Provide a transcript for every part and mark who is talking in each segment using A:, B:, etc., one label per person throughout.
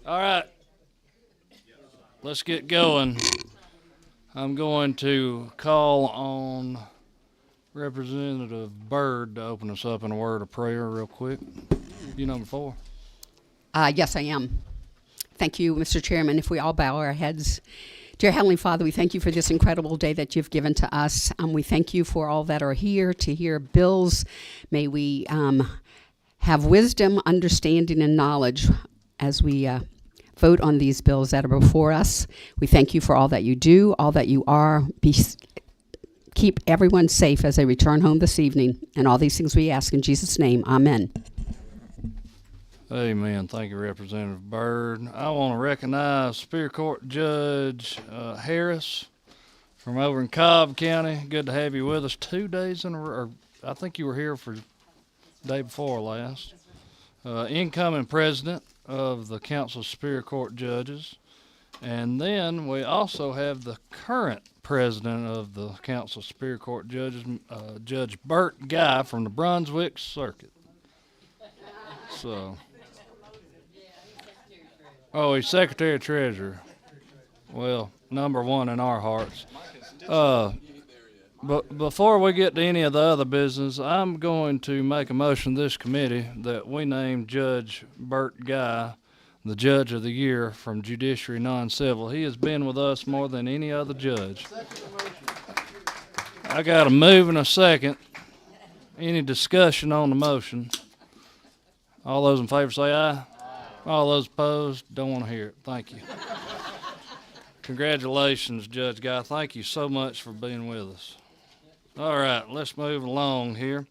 A: All right, let's get going. I'm going to call on Representative Byrd to open us up in a word of prayer real quick. You number 4.
B: Yes, I am. Thank you, Mr. Chairman. If we all bow our heads. Dear Heavenly Father, we thank you for this incredible day that you've given to us. We thank you for all that are here to hear bills. May we have wisdom, understanding, and knowledge as we vote on these bills that are before us. We thank you for all that you do, all that you are. Keep everyone safe as they return home this evening. And all these things we ask in Jesus' name. Amen.
A: Amen. Thank you, Representative Byrd. I want to recognize Superior Court Judge Harris from over in Cobb County. Good to have you with us 2 days in a row. I think you were here for the day before last. Incoming president of the Council of Superior Court Judges. And then we also have the current president of the Council of Superior Court Judges, Judge Burt Guy from the Brunswick Circuit. So... Oh, he's Secretary of Treasurer. Well, number 1 in our hearts. But before we get to any of the other business, I'm going to make a motion to this committee that we name Judge Burt Guy the Judge of the Year from Judiciary Non-Civil. He has been with us more than any other judge. I got a move and a second. Any discussion on the motion? All those in favor say aye. All those opposed, don't want to hear it. Thank you. Congratulations, Judge Guy. Thank you so much for being with us. All right, let's move along here.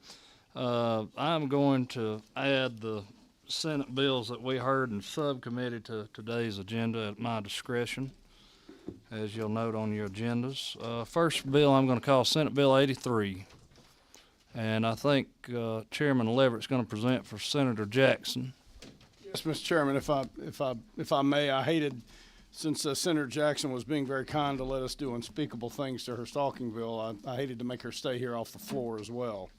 A: I'm going to add the Senate bills that we heard in subcommittee to today's agenda at my discretion, as you'll note on your agendas. First bill I'm going to call Senate Bill 83. And I think Chairman Leverett's going to present for Senator Jackson.
C: Yes, Mr. Chairman, if I may, I hated, since Senator Jackson was being very kind to let us do unspeakable things to her stalking bill, I hated to make her stay here off the floor as well.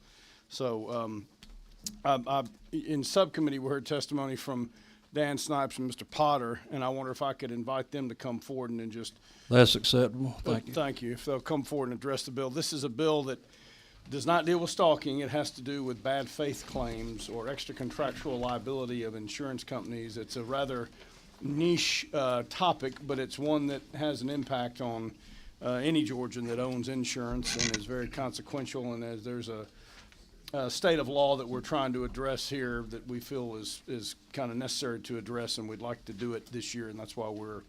C: So in subcommittee, we heard testimony from Dan Snipes and Mr. Potter, and I wonder if I could invite them to come forward and then just...
A: That's acceptable. Thank you.
C: Thank you. If they'll come forward and address the bill. This is a bill that does not deal with stalking. It has to do with bad faith claims or extra contractual liability of insurance companies. It's a rather niche topic, but it's one that has an impact on any Georgian that owns insurance and is very consequential. And as there's a state of law that we're trying to address here that we feel is kind of necessary to address, and we'd like to do it this year, and that's why we're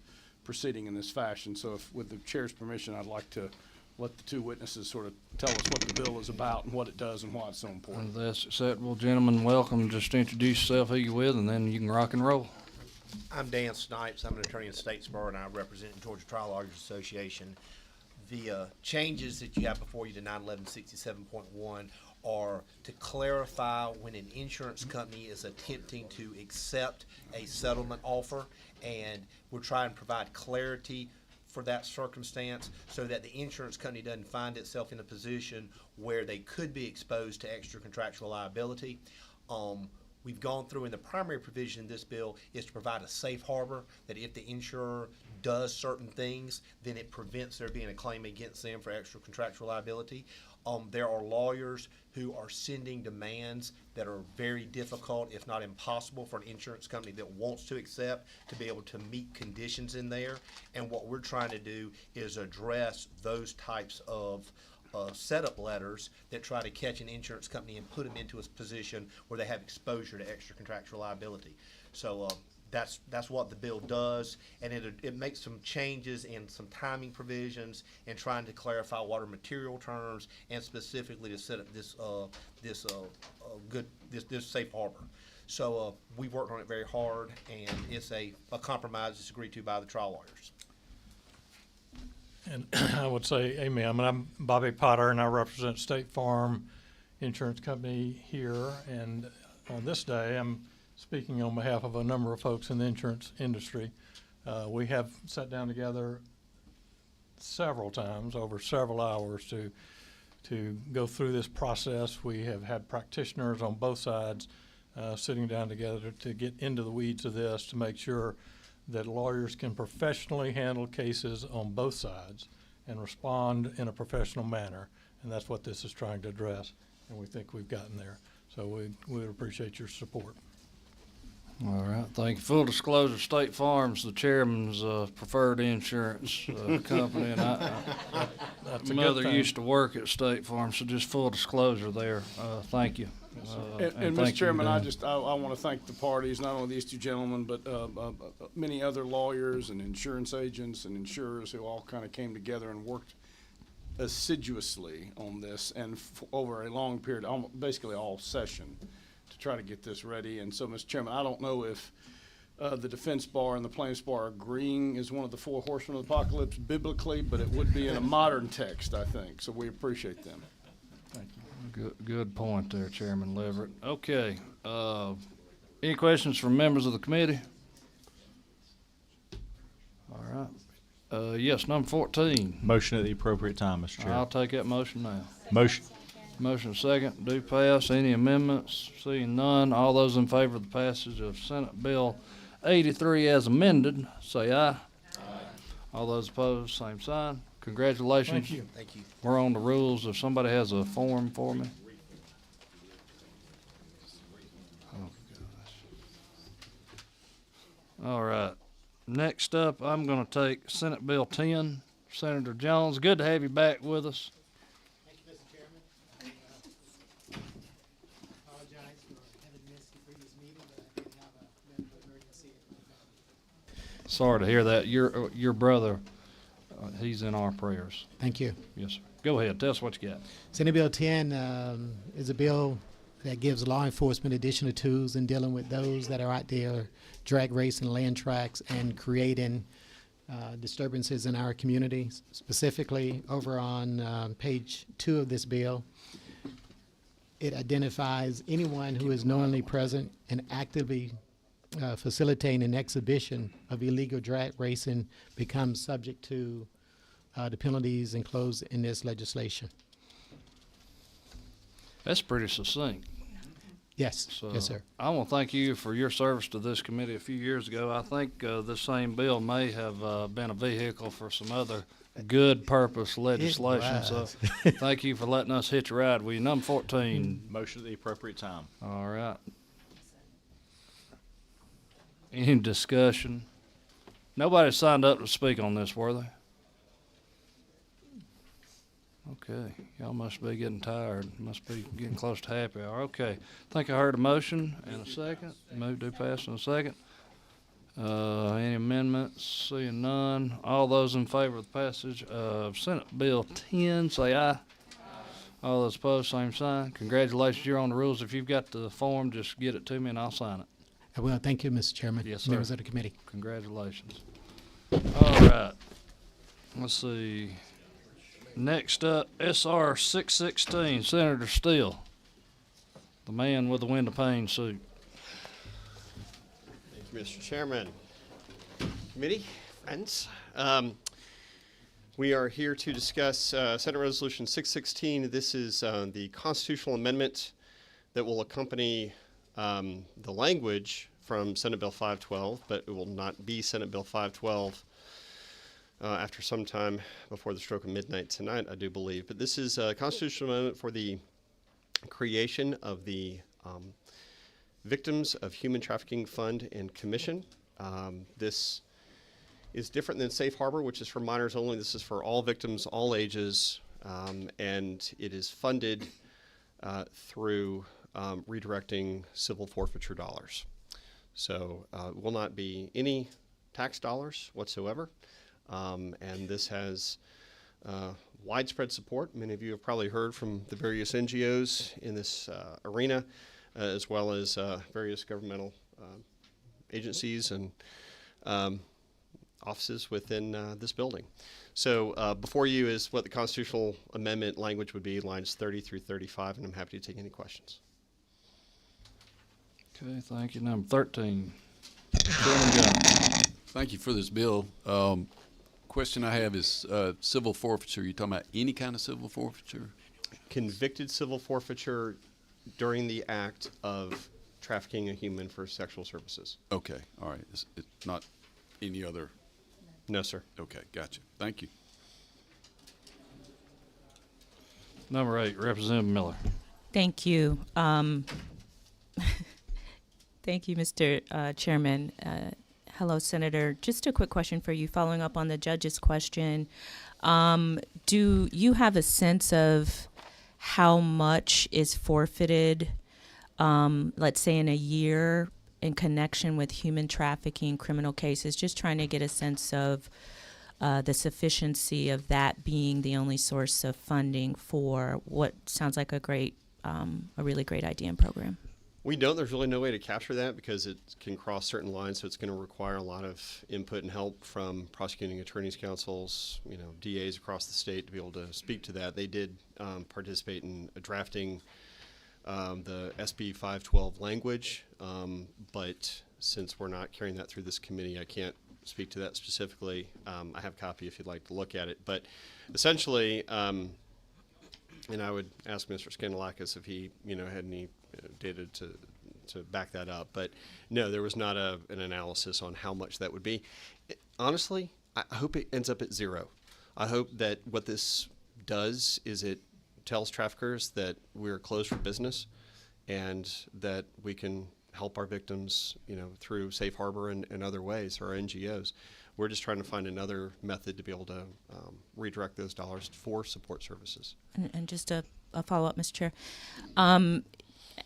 C: proceeding in this fashion. So if, with the chair's permission, I'd like to let the two witnesses sort of tell us what the bill is about and what it does and why it's so important.
A: That's acceptable. Gentlemen, welcome. Just introduce yourself, who you're with, and then you can rock and roll.
D: I'm Dan Snipes. I'm an attorney in Statesboro, and I represent the Georgia Trial Lawyers Association. The changes that you have before you to 91167.1 are to clarify when an insurance company is attempting to accept a settlement offer, and we're trying to provide clarity for that circumstance so that the insurance company doesn't find itself in a position where they could be exposed to extra contractual liability. We've gone through, and the primary provision in this bill is to provide a safe harbor that if the insurer does certain things, then it prevents there being a claim against them for extra contractual liability. There are lawyers who are sending demands that are very difficult, if not impossible, for an insurance company that wants to accept to be able to meet conditions in there. And what we're trying to do is address those types of setup letters that try to catch an insurance company and put them into a position where they have exposure to extra contractual liability. So that's what the bill does, and it makes some changes in some timing provisions and trying to clarify what are material terms and specifically to set up this safe harbor. So we've worked on it very hard, and it's a compromise that's agreed to by the trial lawyers.
E: And I would say, amen. I mean, I'm Bobby Potter, and I represent State Farm Insurance Company here. And on this day, I'm speaking on behalf of a number of folks in the insurance industry. We have sat down together several times over several hours to go through this process. We have had practitioners on both sides sitting down together to get into the weeds of this to make sure that lawyers can professionally handle cases on both sides and respond in a professional manner. And that's what this is trying to address, and we think we've gotten there. So we would appreciate your support.
A: All right, thank you. Full disclosure, State Farm's the chairman's preferred insurance company, and
E: That's a good
A: mother
E: thing.
A: used to work at State Farm, so just full disclosure there. Thank you.
C: And
A: thank
C: Mr.
A: you,
C: Chairman, I
A: Dan.
C: want to thank the parties, not only these two gentlemen, but many other lawyers and insurance agents and insurers who all kind of came together and worked assiduously on this and over a long period, basically all session, to try to get this ready. And so, Mr. Chairman, I don't know if the defense bar and the plaintiffs bar agreeing is one of the four horsemen of the apocalypse biblically, but it would be in a modern text, I think. So we appreciate them.
E: Thank you.
A: Good point there, Chairman Leverett. Okay, any questions from members of the committee? All right. Yes, number 14.
F: Motion at the appropriate time, Mr. Chair.
A: I'll take that motion now.
F: Motion.
A: Motion second, do pass. Any amendments? Seeing none, all those in favor of the passage of Senate Bill 83 as amended, say aye. Aye. All those opposed, same sign. Congratulations.
E: Thank you.
D: Thank you.
A: We're on the rules. If somebody has a form for me. Oh, gosh. All right. Next up, I'm going to take Senate Bill 10. Senator Jones, good to have you back with us.
G: Thank you, Mr. Chairman. Apologize for having missed the previous meeting, but I did have a medical emergency at my family.
A: Sorry to hear that. Your brother, he's in our prayers.
G: Thank you.
A: Yes, sir. Go ahead. Tell us what you got.
G: Senate Bill 10 is a bill that gives law enforcement additional tools in dealing with those that are out there drag racing land tracks and creating disturbances in our communities. Specifically, over on page 2 of this bill, it identifies anyone who is knowingly present and actively facilitating an exhibition of illegal drag racing becomes subject to the penalties enclosed in this legislation.
A: That's pretty succinct.
G: Yes,
A: So
G: yes, sir.
A: I want to thank you for your service to this committee a few years ago. I think this same bill may have been a vehicle for some other good purpose legislation. So
G: was.
A: thank you for letting us hitch a ride with you. Number 14.
F: Motion at the appropriate time.
A: All right. Any discussion? Nobody signed up to speak on this, were they? Okay, y'all must be getting tired. Must be getting close to happy hour. Okay, think I heard a motion and a second. Move to pass in a second. Any amendments? Seeing none. All those in favor of the passage of Senate Bill 10, say aye. All those opposed, same sign. Congratulations, you're on the rules. If you've got the form, just get it to me and I'll sign it.
G: I will. Thank you, Mr. Chairman.
A: Yes, sir.
G: Members of the committee.
A: Congratulations. All right. Let's see. Next up, SR 616, Senator Steele, the man with the window pane suit.
H: Thank you, Mr. Chairman. Committee, friends. We are here to discuss Senate Resolution 616. This is the constitutional amendment that will accompany the language from Senate Bill 512, but it will not be Senate Bill 512 after some time before the stroke of midnight tonight, I do believe. But this is a constitutional amendment for the creation of the Victims of Human Trafficking Fund and Commission. This is different than Safe Harbor, which is for minors only. This is for all victims, all ages, and it is funded through redirecting civil forfeiture dollars. So it will not be any tax dollars whatsoever. And this has widespread support. Many of you have probably heard from the various NGOs in this arena, as well as various governmental agencies and offices within this building. So before you is what the constitutional amendment language would be, lines 30 through 35, and I'm happy to take any questions.
A: Okay, thank you. Number 13, Chairman Jones.
I: Thank you for this bill. Question I have is civil forfeiture. You talking about any kind of civil forfeiture?
H: Convicted civil forfeiture during the act of trafficking a human for sexual services.
I: Okay, all right. It's not Any other?
H: No, sir.
I: Okay, gotcha. Thank you.
A: Number 8, Representative Miller.
J: Thank you. Thank you, Mr. Chairman. Hello, Senator. Just a quick question for you, following up on the judge's question. Do you have a sense of how much is forfeited, let's say in a year, in connection with human trafficking criminal cases? Just trying to get a sense of the sufficiency of that being the only source of funding for what sounds like a really great idea and program.
H: We don't. There's really no way to capture that because it can cross certain lines, so it's going to require a lot of input and help from prosecuting attorneys' councils, DAs across the state to be able to speak to that. They did participate in drafting the SB 512 language, but since we're not carrying that through this committee, I can't speak to that specifically. I have a copy if you'd like to look at it. But essentially, and I would ask Mr. Skandalakis if he had any data to back that up. But no, there was not an analysis on how much that would be. Honestly, I hope it ends up at zero. I hope that what this does is it tells traffickers that we're closed for business and that we can help our victims, through Safe Harbor and other ways, or our NGOs. We're just trying to find another method to be able to redirect those dollars for support services.
J: And just a follow-up, Mr. Chair.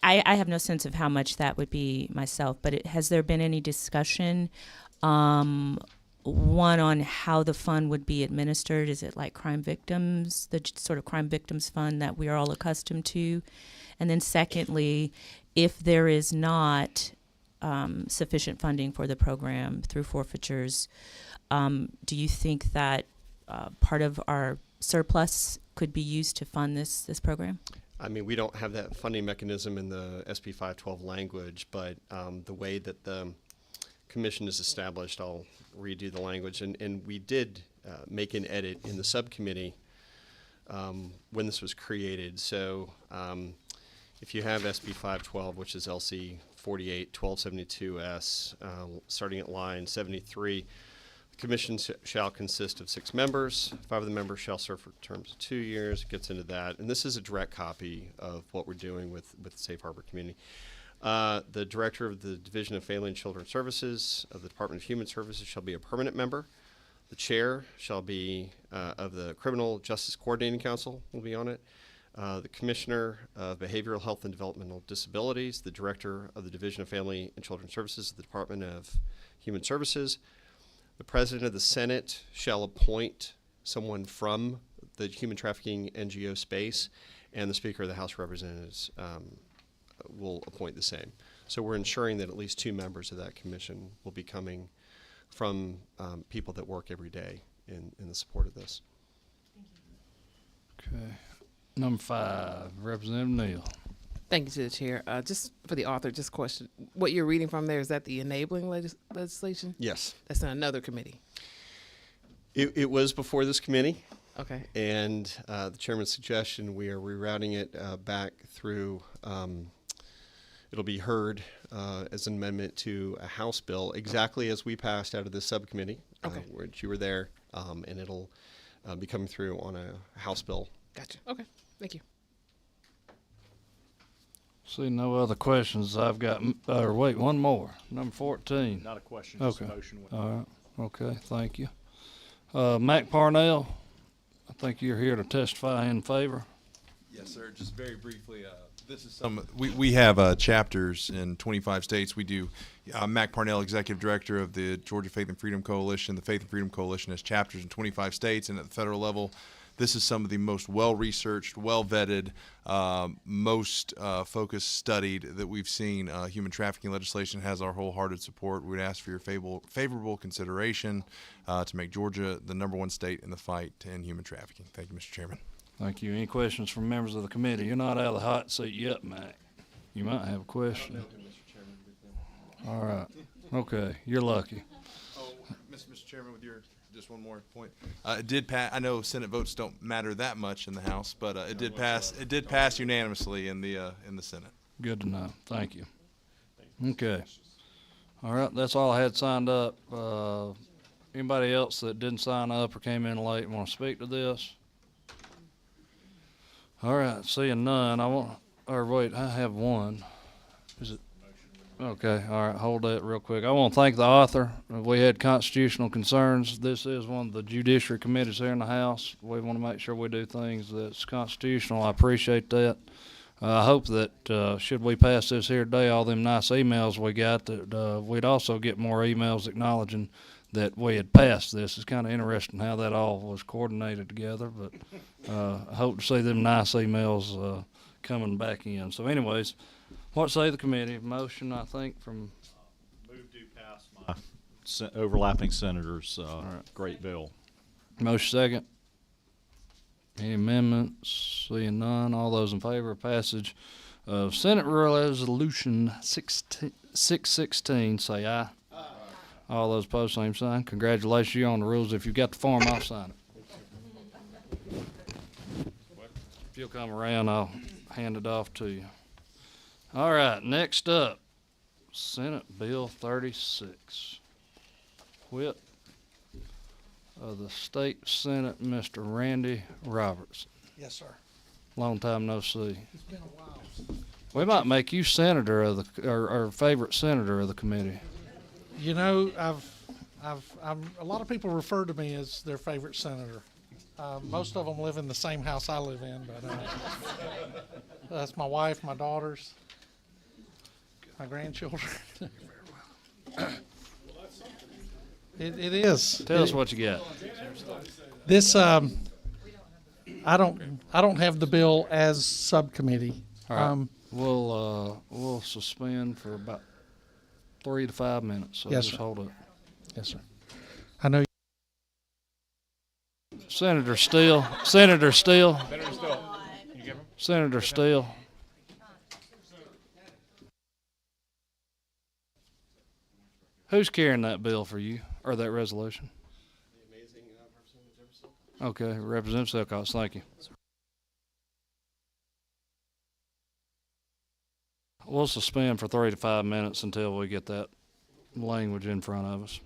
J: I have no sense of how much that would be myself, but has there been any discussion, one, on how the fund would be administered? Is it like crime victims, the sort of crime victims fund that we are all accustomed to? And then secondly, if there is not sufficient funding for the program through forfeitures, do you think that part of our surplus could be used to fund this program?
H: I mean, we don't have that funding mechanism in the SB 512 language, but the way that the commission is established, I'll redo the language, and we did make an edit in the subcommittee when this was created. So if you have SB 512, which is LC 48 1272S, starting at line 73, the commission shall consist of 6 members. 5 of the members shall serve for terms of 2 years. It gets into that. And this is a direct copy of what we're doing with the Safe Harbor community. The director of the Division of Family and Children Services of the Department of Human Services shall be a permanent member. The chair shall be of the Criminal Justice Coordinating Council will be on it. The Commissioner of Behavioral Health and Developmental Disabilities, the Director of the Division of Family and Children Services of the Department of Human Services. The President of the Senate shall appoint someone from the human trafficking NGO space, and the Speaker of the House of Representatives will appoint the same. So we're ensuring that at least 2 members of that commission will be coming from people that work every day in the support of this.
A: Okay. Number 5, Representative Neal.
K: Thank you to the chair. Just for the author, just question. What you're reading from there, is that the enabling legislation?
H: Yes.
K: That's in another committee.
H: It was before this committee.
K: Okay.
H: And the chairman's suggestion, we are rerouting it back through, it'll be heard as an amendment to a House bill, exactly as we passed out of this subcommittee,
K: Okay.
H: which you were there, and it'll be coming through on a House bill.
K: Gotcha. Okay. Thank you.
A: See no other questions. I've got, wait, one more. Number 14.
F: Not a question, just a
A: Okay.
F: motion.
A: All right. Okay, thank you. Mac Parnell, I think you're here to testify in favor.
L: Yes, sir. Just very briefly, this is we have chapters in 25 states. We do. Mac Parnell, Executive Director of the Georgia Faith and Freedom Coalition. The Faith and Freedom Coalition has chapters in 25 states, and at the federal level, this is some of the most well-researched, well-vetted, most focused studied that we've seen. Human trafficking legislation has our wholehearted support. We'd ask for your favorable consideration to make Georgia the #1 state in the fight to end human trafficking. Thank you, Mr. Chairman.
A: Thank you. Any questions from members of the committee? You're not out of the hot seat yet, Mac. You might have a question. All right. Okay. You're lucky.
L: Oh, Mr. Chairman, with your just one more point. It did pass. I know Senate votes don't matter that much in the House, but it did pass. It did pass unanimously in the Senate.
A: Good to know. Thank you. Okay. All right. That's all I had signed up. Anybody else that didn't sign up or came in late and want to speak to this? All right, seeing none, I have one. Is it? Okay, all right, hold that real quick. I want to thank the author. We had constitutional concerns. This is one of the judiciary committees here in the House. We want to make sure we do things that's constitutional. I appreciate that. I hope that should we pass this here today, all them nice emails we got, that we'd also get more emails acknowledging that we had passed this. It's kind of interesting how that all was coordinated together, but I hope to see them nice emails coming back in. So anyways, what say the committee? Motion, I think, from...
F: Move to pass my overlapping senators. Great bill.
A: Motion second. Any amendments? Seeing none. All those in favor of passage of Senate Resolution 616, say aye. Aye. All those opposed, same sign. Congratulations, you're on the rules. If you've got the form, I'll sign it. If you'll come around, I'll hand it off to you. All right, next up, Senate Bill 36. Whip of the State Senate, Mr. Randy Robertson.
M: Yes, sir.
A: Long time no see.
M: It's been a while.
A: We might make you senator of the, or favorite senator of the committee.
M: You know, a lot of people refer to me as their favorite senator. Most of them live in the same house I live in, but that's my wife, my daughters, my grandchildren. It is.
A: Tell us what you got.
M: This I don't have the bill as subcommittee.
A: All right. We'll suspend for about 3 to 5 minutes. So
M: Yes,
A: just
M: sir.
A: hold it.
M: Yes, sir. I know.
A: Senator Steele. Senator Steele. Senator Steele. Who's carrying that bill for you, or that resolution?
H: The amazing Representative Jefferson.
A: Okay, Representative Silcox, thank you. We'll suspend for 3 to 5 minutes until we get that language in front of us.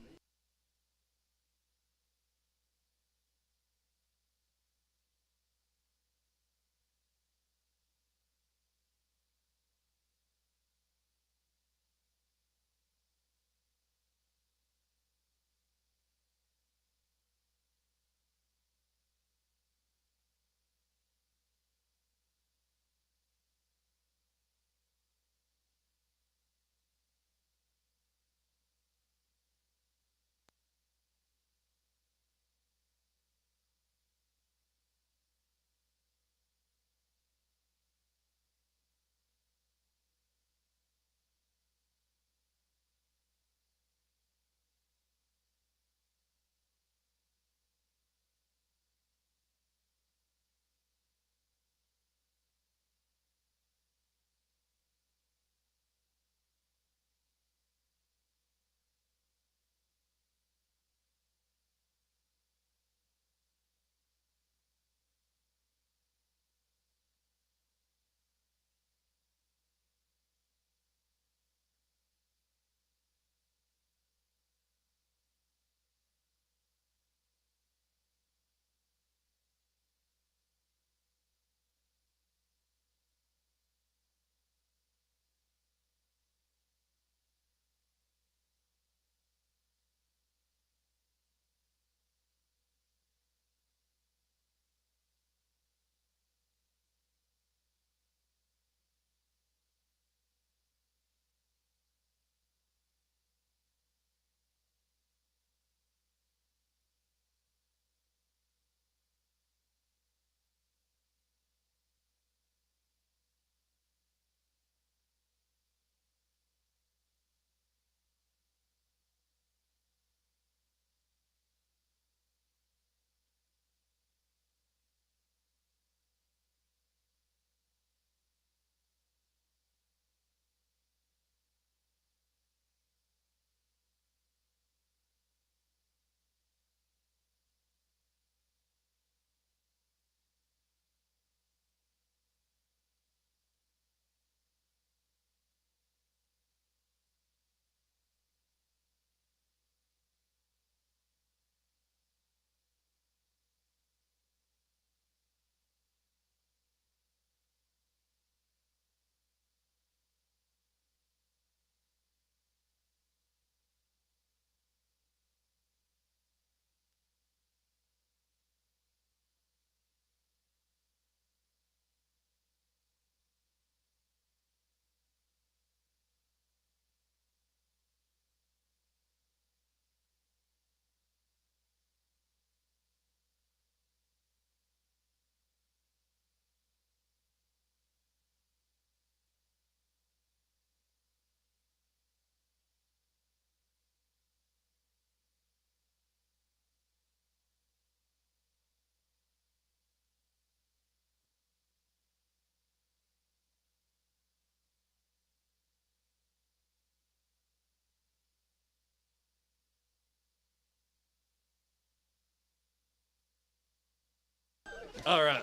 A: All right.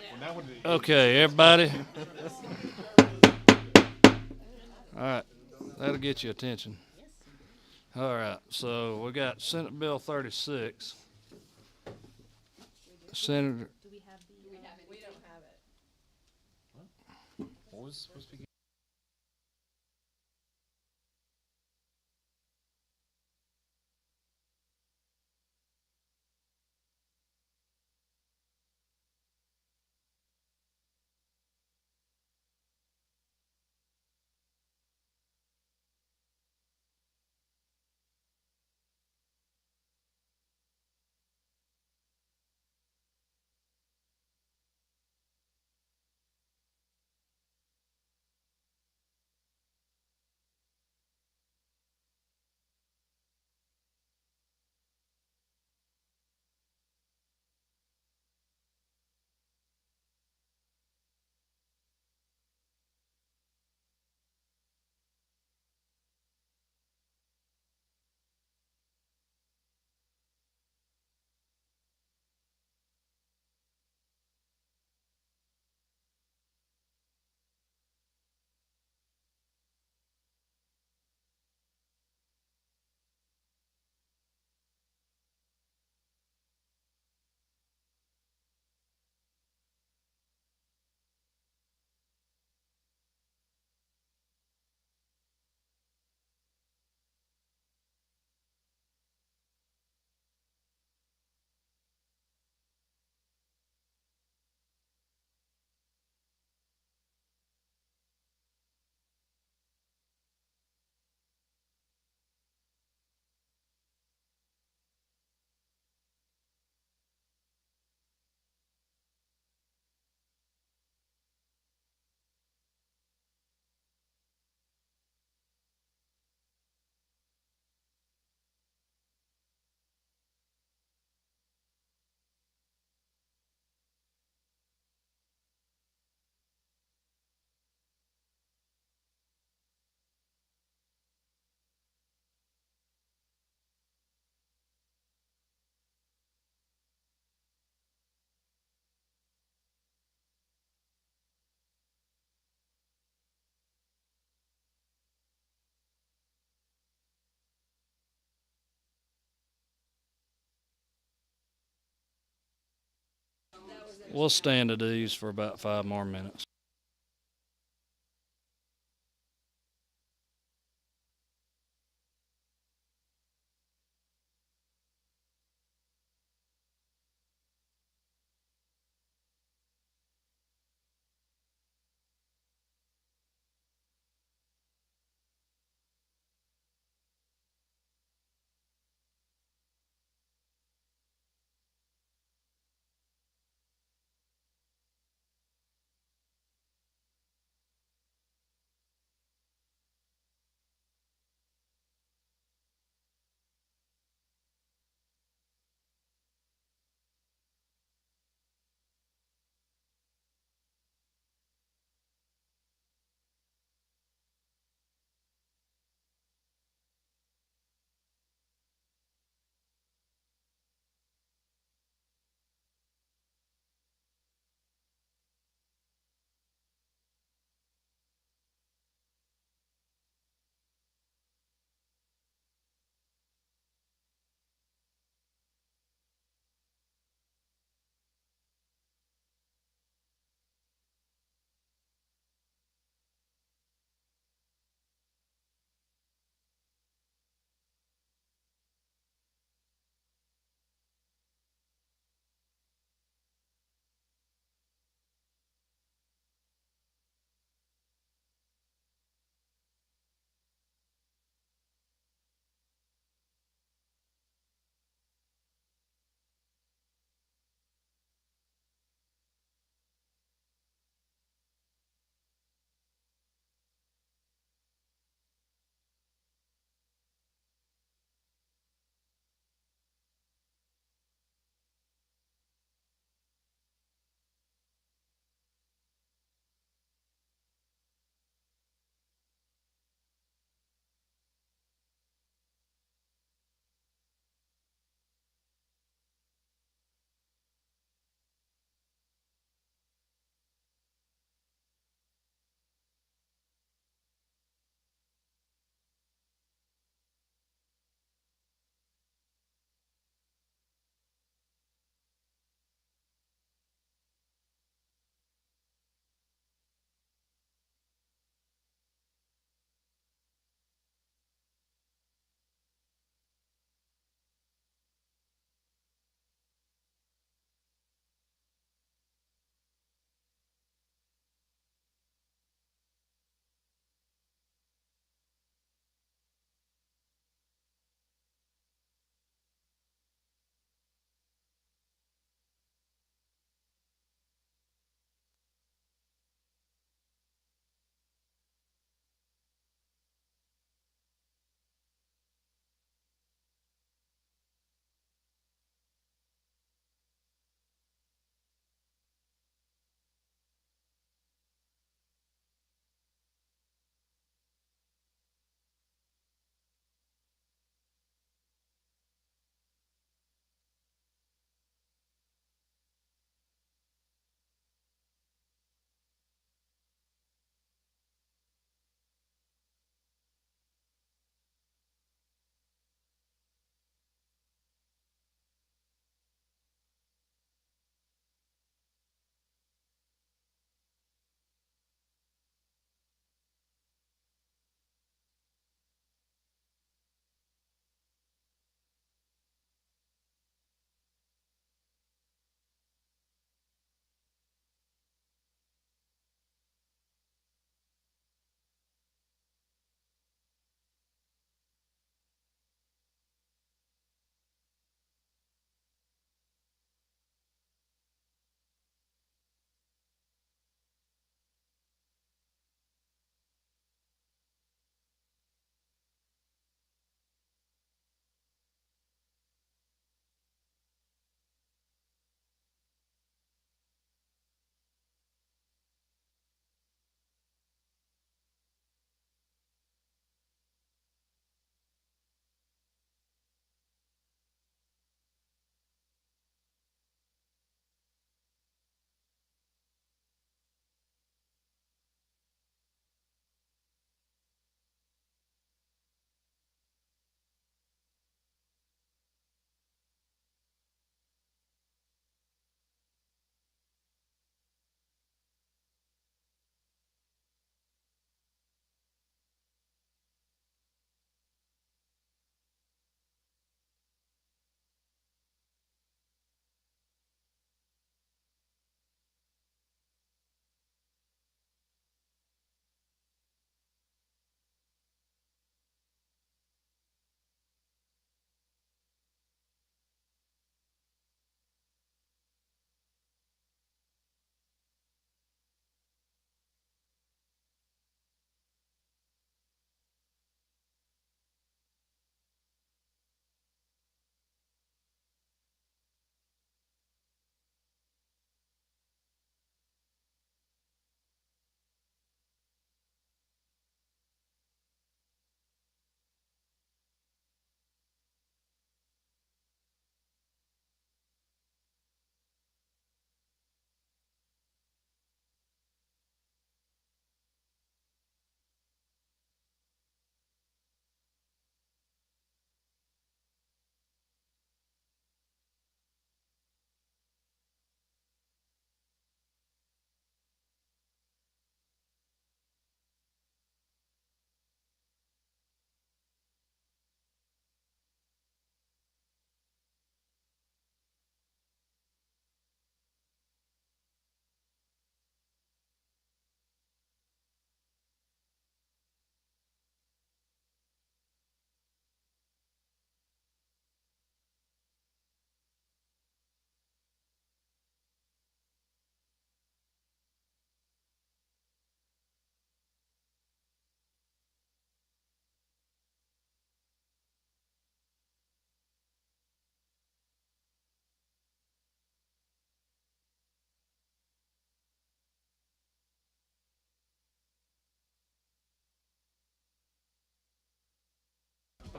A: Okay, everybody. All right. That'll get your attention. All right. So we got Senate Bill 36. Senator. We'll stand at ease for about 5 more minutes.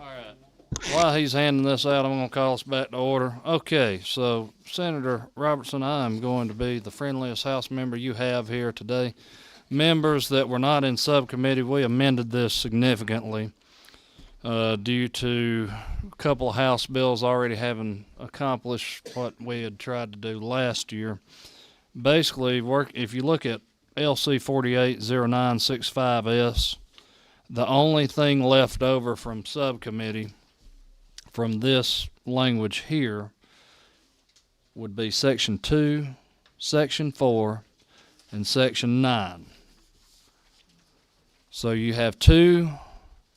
A: All right. While he's handing this out, I'm going to call us back to order. Okay, so Senator Robertson, I am going to be the friendliest House member you have here today. Members that were not in subcommittee, we amended this significantly due to a couple of House bills already having accomplished what we had tried to do last year. Basically, if you look at LC 480965S, the only thing left over from subcommittee from this language here would be Section 2, Section 4, and Section 9. So you have 2,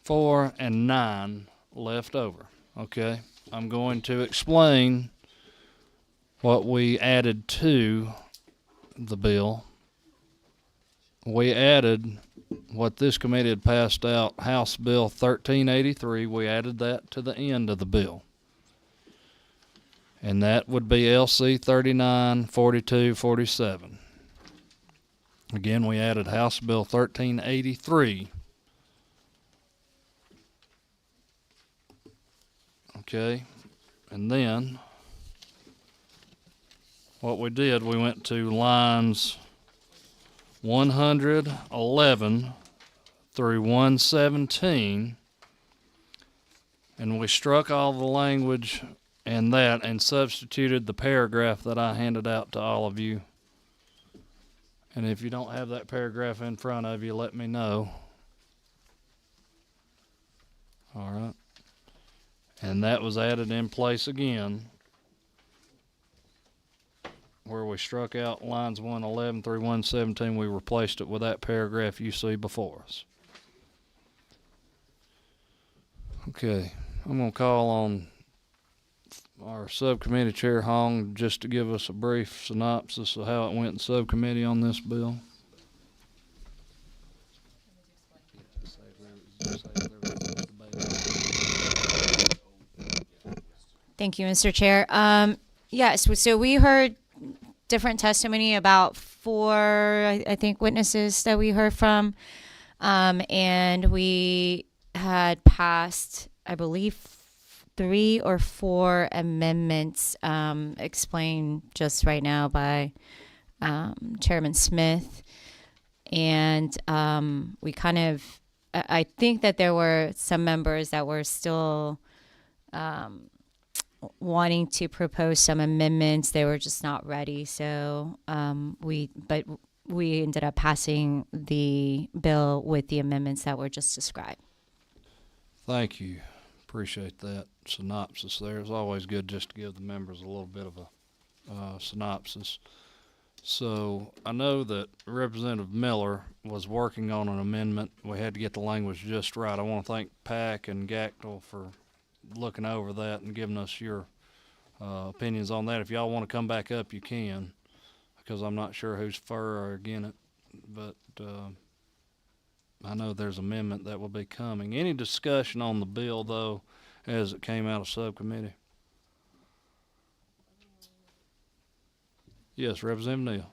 A: 4, and 9 left over. Okay? I'm going to explain what we added to the bill. We added what this committee had passed out, House Bill 1383. We added that to the end of the bill. And that would be LC 394247. Again, we added House Bill 1383. Okay, and then what we did, we went to lines 111 through 117, and we struck all the language and that and substituted the paragraph that I handed out to all of you. And if you don't have that paragraph in front of you, let me know. All right. And that was added in place again, where we struck out lines 111 through 117. We replaced it with that paragraph you see before us. Okay, I'm going to call on our subcommittee chair, Hong, just to give us a brief synopsis of how it went in subcommittee on this bill.
N: Thank you, Mr. Chair. Yes, so we heard different testimony about 4, I think, witnesses that we heard from, and we had passed, I believe, 3 or 4 amendments explained just right now by Chairman Smith. And we kind of, I think that there were some members that were still wanting to propose some amendments. They were just not ready. So we ended up passing the bill with the amendments that were just described.
A: Thank you. Appreciate that synopsis there. It's always good just to give the members a little bit of a synopsis. So I know that Representative Miller was working on an amendment. We had to get the language just right. I want to thank PAC and Gactel for looking over that and giving us your opinions on that. If y'all want to come back up, you can, because I'm not sure who's for or against it. But I know there's an amendment that will be coming. Any discussion on the bill, though, as it came out of subcommittee? Yes, Representative Neal.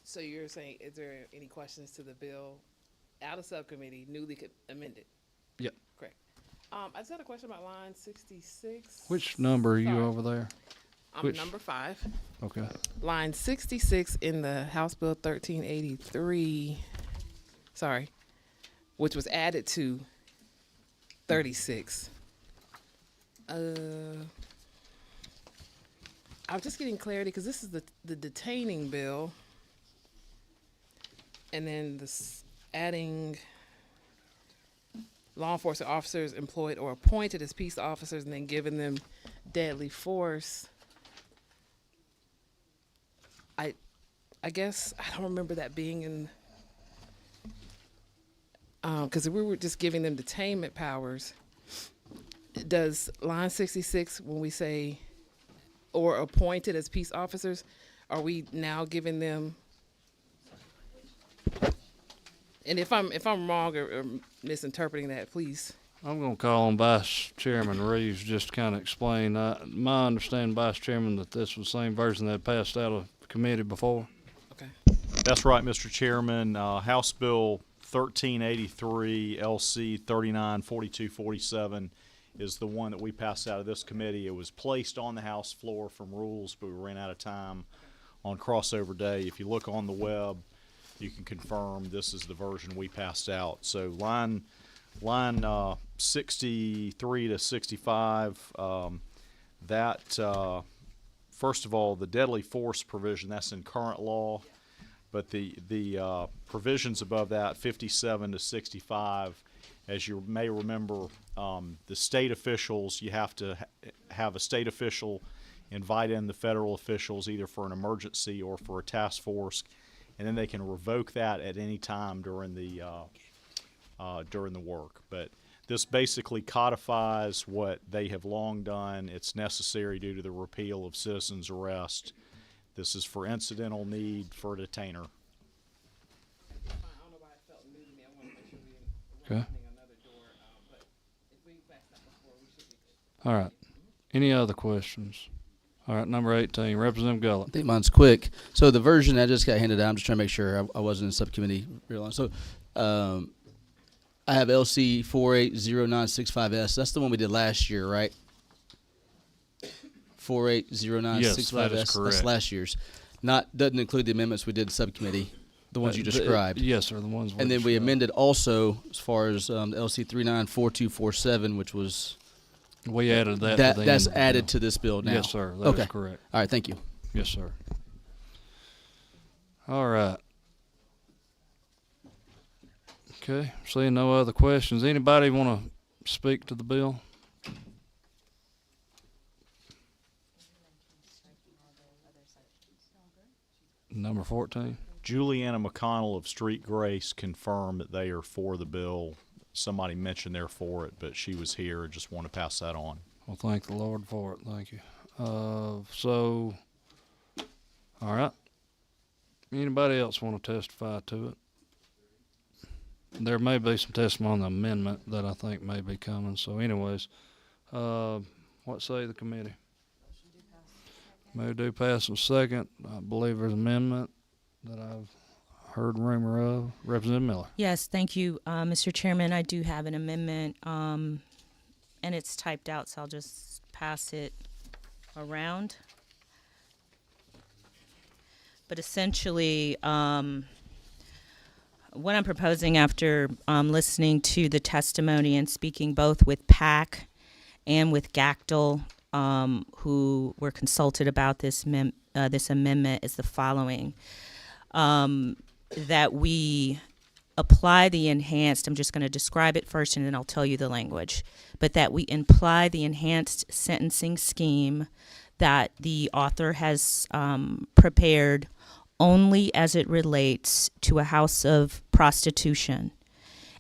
K: So you're saying, is there any questions to the bill out of subcommittee, newly amended?
A: Yep.
K: Correct. I just had a question about line 66.
A: Which number are you over there?
K: I'm number 5.
A: Okay.
K: Line 66 in the House Bill 1383, which was added to 36. I'm just getting clarity because this is the detaining bill, and then this adding law enforcement officers employed or appointed as peace officers and then giving them deadly force. I guess I don't remember that being in, because we were just giving them detainment powers. Does line 66, when we say or appointed as peace officers, are we now giving them? And if I'm wrong or misinterpreting that, please.
A: I'm going to call on Vice Chairman Reeves just to kind of explain. My understanding, Vice Chairman, that this was the same version that passed out of committee before.
K: Okay.
F: That's right, Mr. Chairman. House Bill 1383 LC 394247 is the one that we passed out of this committee. It was placed on the House floor from rules, but we ran out of time on crossover day. If you look on the web, you can confirm this is the version we passed out. So line 63 to 65, first of all, the deadly force provision, that's in current law, but the provisions above that, 57 to 65, as you may remember, the state officials, you have to have a state official invite in the federal officials either for an emergency or for a task force, and then they can revoke that at any time during the work. But this basically codifies what they have long done. It's necessary due to the repeal of citizen's arrest. This is for incidental need for a detainer.
A: Okay. All right. Any other questions? All right, number 18, Representative Gullett.
O: I think mine's quick. So the version that just got handed out, I'm just trying to make sure I wasn't in subcommittee real long. So I have LC 480965S. That's the one we did last year, right? 480965S.
A: Yes, that is correct.
O: That's last year's. Doesn't include the amendments we did in subcommittee, the ones you described.
A: Yes, sir, the ones
O: And then we amended also as far as LC 394247, which was...
A: We added that. To the
O: That's
A: end of the
O: added
A: bill.
O: to this bill now.
A: Yes, sir. That
O: Okay.
A: is correct.
O: All right. Thank you.
A: Yes, sir. All right. Okay. Seeing no other questions, anybody want to speak to the bill? Number 14.
F: Juliana McConnell of Street Grace confirmed that they are for the bill. Somebody mentioned they're for it, but she was here. I just want to pass that on.
A: Well, thank the Lord for it. Thank you. All right. Anybody else want to testify to it? There may be some testimony on the amendment that I think may be coming. So anyways, what say the committee? May do pass in second. I believe there's an amendment that I've heard rumor of. Representative Miller.
J: Yes, thank you, Mr. Chairman. I do have an amendment, and it's typed out, so I'll just pass it around. But essentially, what I'm proposing after listening to the testimony and speaking both with PAC and with GACTL, who were consulted about this amendment, is the following. That we apply the enhanced, I'm just going to describe it first and then I'll tell you the language, but that we apply the enhanced sentencing scheme that the author has prepared only as it relates to a house of prostitution,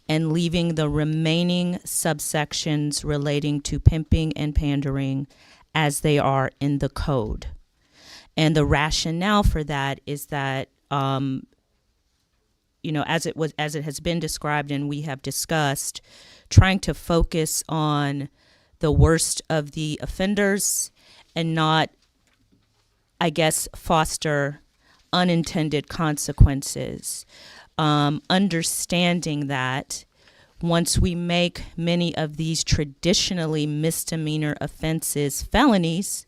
J: and leaving the remaining subsections relating to pimping and pandering as they are in the code. And the rationale for that is that as it has been described and we have discussed, trying to focus on the worst of the offenders and not, I guess, foster unintended consequences. Understanding that once we make many of these traditionally misdemeanor offenses felonies,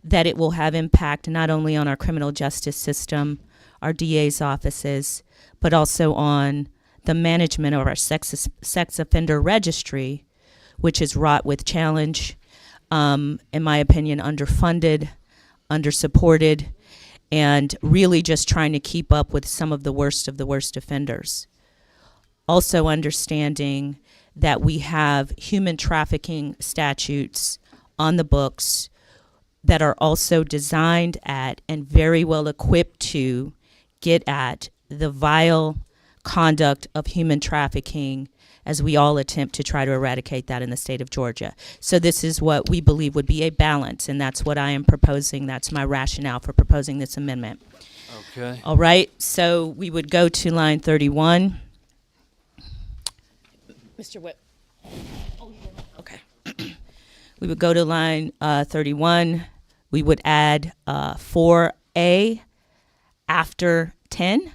J: that it will have impact not only on our criminal justice system, our DA's offices, but also on the management of our sex offender registry, which is wrought with challenge, in my opinion, underfunded, undersupported, and really just trying to keep up with some of the worst offenders. Also understanding that we have human trafficking statutes on the books that are also designed at and very well equipped to get at the vile conduct of human trafficking as we all attempt to try to eradicate that in the state of Georgia. So this is what we believe would be a balance, and that's what I am proposing. That's my rationale for proposing this amendment.
A: Okay.
J: All right, so we would go to line 31. Mr. Whip. Okay. We would go to line 31. We would add 4A after 10.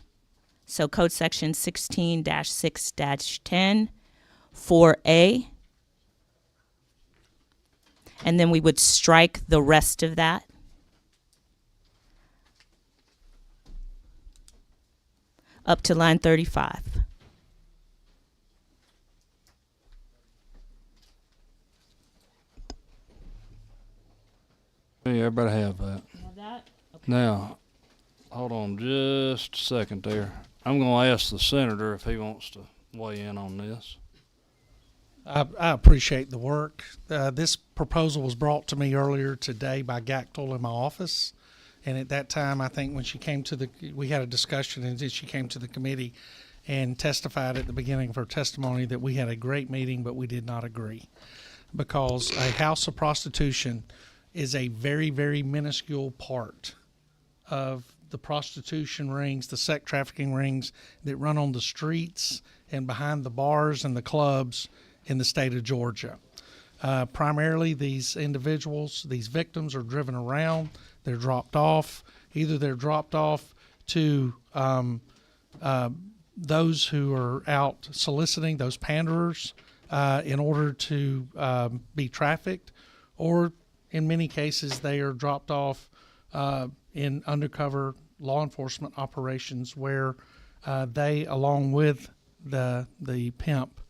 J: So code section 16-6-10, 4A. And then we would strike the rest of that. Up to line 35.
A: Hey, everybody have that.
J: Okay.
A: Now, hold on just a second there. I'm going to ask the senator if he wants to weigh in on this.
M: I appreciate the work. This proposal was brought to me earlier today by Gactel in my office. And at that time, I think when she came to we had a discussion, and then she came to the committee and testified at the beginning of her testimony that we had a great meeting, but we did not agree. Because a house of prostitution is a very, very minuscule part of the prostitution rings, the sex trafficking rings that run on the streets and behind the bars and the clubs in the state of Georgia. Primarily, these individuals, these victims, are driven around. They're dropped off. Either they're dropped off to those who are out soliciting, those panderers, in order to be trafficked, or in many cases they are dropped off in undercover law enforcement operations where they, along with the pimp,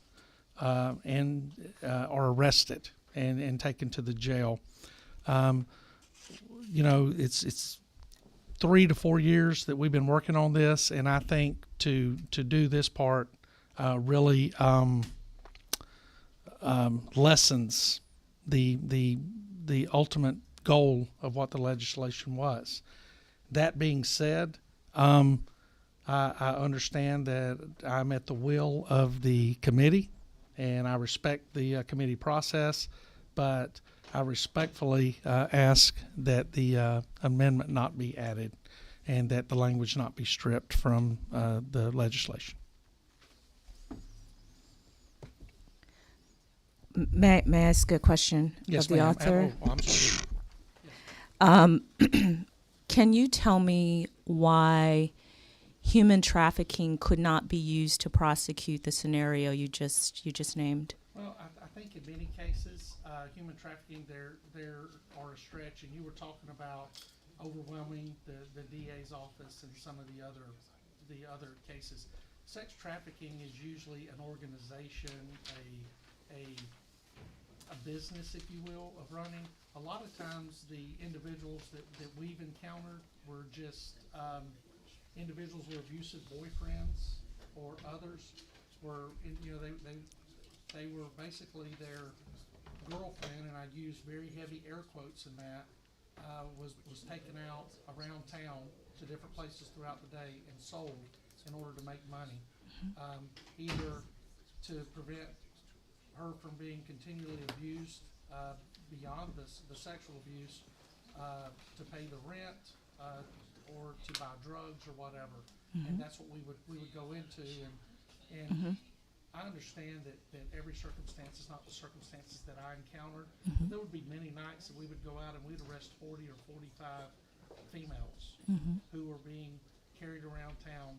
M: and are arrested and taken to the jail. It's 3 to 4 years that we've been working on this, and I think to do this part really lessens the ultimate goal of what the legislation was. That being said, I understand that I'm at the will of the committee, and I respect the committee process, but I respectfully ask that the amendment not be added and that the language not be stripped from the legislation.
J: May I ask a question
M: Yes,
J: of the
M: ma'am.
J: author?
M: Oh, I'm sorry.
J: Can you tell me why human trafficking could not be used to prosecute the scenario you just named?
M: Well, I think in many cases, human trafficking, there are a stretch, and you were talking about overwhelming the DA's office and some of the other cases. Sex trafficking is usually an organization, a business, if you will, of running. A lot of times the individuals that we've encountered were just individuals with abusive boyfriends or others were, they were basically their girlfriend, and I use very heavy air quotes in that, was taken out around town to different places throughout the day and sold in order to make money, either to prevent her from being continually abused beyond the sexual abuse, to pay the rent, or to buy drugs or whatever. And that's what we would go into, and I understand that every circumstance is not the circumstances that I encountered. But there would be many nights that we would go out and we'd arrest 40 or 45 females who were being carried around town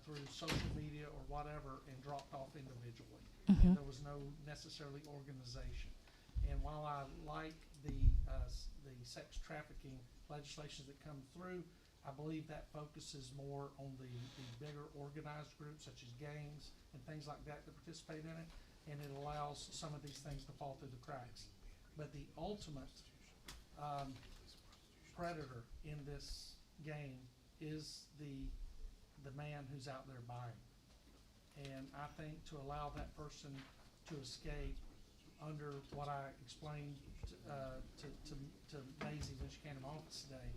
M: through social media or whatever and dropped off individually. And there was no necessarily organization. And while I like the sex trafficking legislation that come through, I believe that focuses more on the bigger organized groups such as gangs and things like that participate in it, and it allows some of these things to fall through the cracks. But the ultimate predator in this game is the man who's out there buying. And I think to allow that person to escape under what I explained to Maisie when she came to my office today,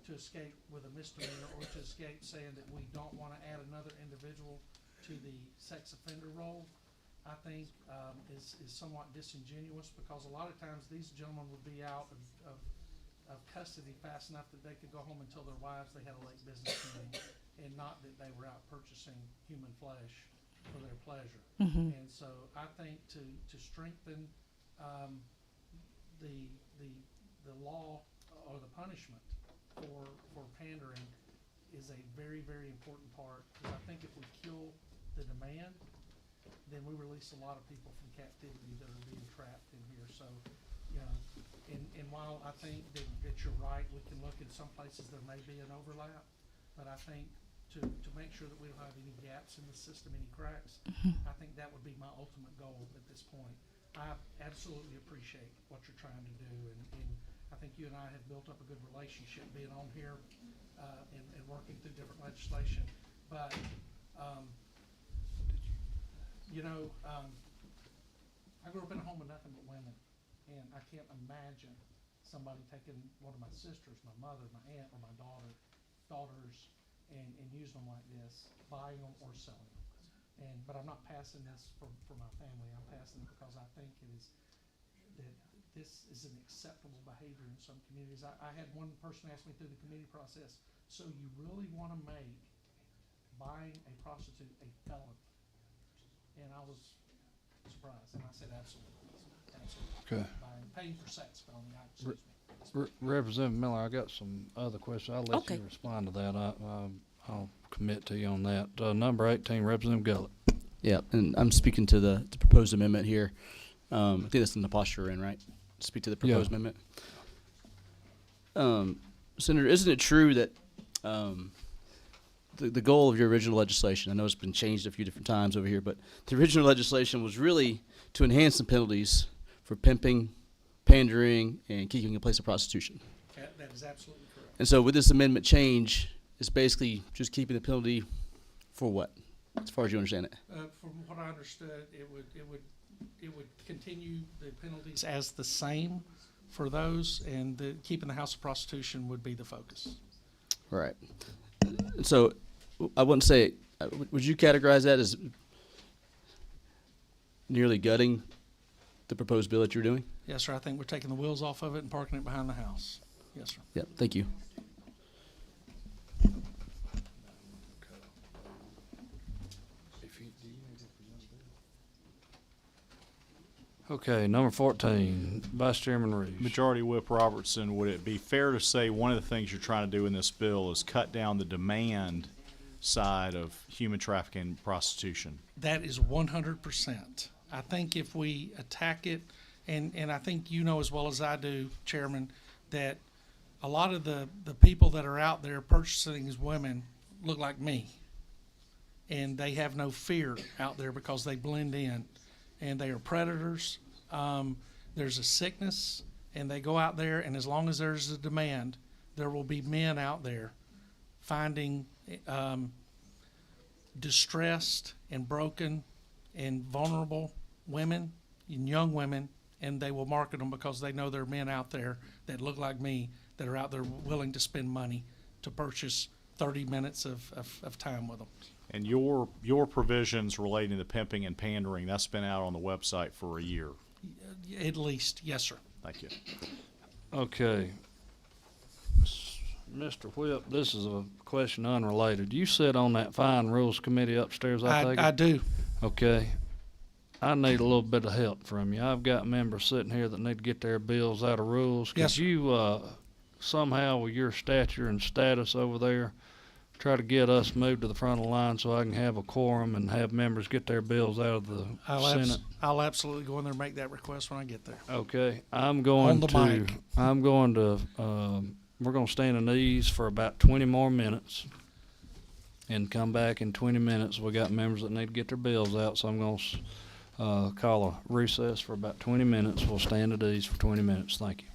M: to escape with a misdemeanor, or to escape saying that we don't want to add another individual to the sex offender roll, I think is somewhat disingenuous, because a lot of times these gentlemen would be out of custody fast enough that they could go home and tell their wives they had a late business meeting, and not that they were out purchasing human flesh for their pleasure. And so I think to strengthen the law or the punishment for pandering is a very, very important part, because I think if we kill the demand, then we release a lot of people from captivity that are being trapped in here. So, you know, and while I think that you're right, we can look in some places there may be an overlap, but I think to make sure that we don't have any gaps in the system, any cracks, I think that would be my ultimate goal at this point. I absolutely appreciate what you're trying to do, and I think you and I have built up a good relationship being on here and working through different legislation. But, you know, I grew up in a home with nothing but women, and I can't imagine somebody taking one of my sisters, my mother, my aunt, or my daughters, and using them like this, buying them or selling them. But I'm not passing this for my family. I'm passing it because I think that this is an acceptable behavior in some communities. I had one person ask me through the committee process, so you really want to make buying a prostitute a felony? And I was surprised, and I said absolutely.
A: Okay.
M: Paying for sex felony, excuse me.
A: Representative Miller, I got some other questions. I'll let
B: Okay.
A: you respond to that. I'll commit to you on that. Number 18, Representative Gullett.
O: Yeah, and I'm speaking to the proposed amendment here. I think that's in the posture we're in, right? Speak to the proposed amendment. Senator, isn't it true that the goal of your original legislation, I know it's been changed a few different times over here, but the original legislation was really to enhance the penalties for pimping, pandering, and keeping in place of prostitution?
M: That is absolutely correct.
O: And so with this amendment change, it's basically just keeping the penalty for what, as far as you understand it?
M: From what I understood, it would continue the penalties as the same for those, and keeping the house of prostitution would be the focus.
O: Right. So I wouldn't say, would you categorize that as nearly gutting the proposed bill that you're doing?
M: Yes, sir. I think we're taking the wheels off of it and parking it behind the house. Yes, sir.
O: Yeah, thank you.
A: Okay, number 14, Vice Chairman Reeves.
F: Majority Whip Robertson, would it be fair to say one of the things you're trying to do in this bill is cut down the demand side of human trafficking and prostitution?
M: That is 100%. I think if we attack it, and I think you know as well as I do, Chairman, that a lot of the people that are out there purchasing these women look like me. And they have no fear out there because they blend in. And they are predators. There's a sickness, and they go out there, and as long as there's a demand, there will be men out there finding distressed and broken and vulnerable women and young women, and they will market them because they know there are men out there that look like me that are out there willing to spend money to purchase 30 minutes of time with them.
F: And your provisions relating to pimping and pandering, that's been out on the website for a year.
M: At least, yes, sir.
F: Thank you.
A: Okay. Mr. Whip, this is a question unrelated. You sit on that fine rules committee upstairs, I take it?
M: I do.
A: Okay. I need a little bit of help from you. I've got members sitting here that need to get their bills out of rules.
M: Yes,
A: Could you somehow, with your stature and status over there, try to get us moved to the front of the line so I can have a quorum and have members get their bills out of the Senate?
M: I'll absolutely go in there and make that request when I get there.
A: Okay, we're going to stand in these for about 20 more minutes and come back in 20 minutes. We got members that need to get their bills out, so I'm going to call a recess for about 20 minutes. We'll stand at these for 20 minutes. Thank you.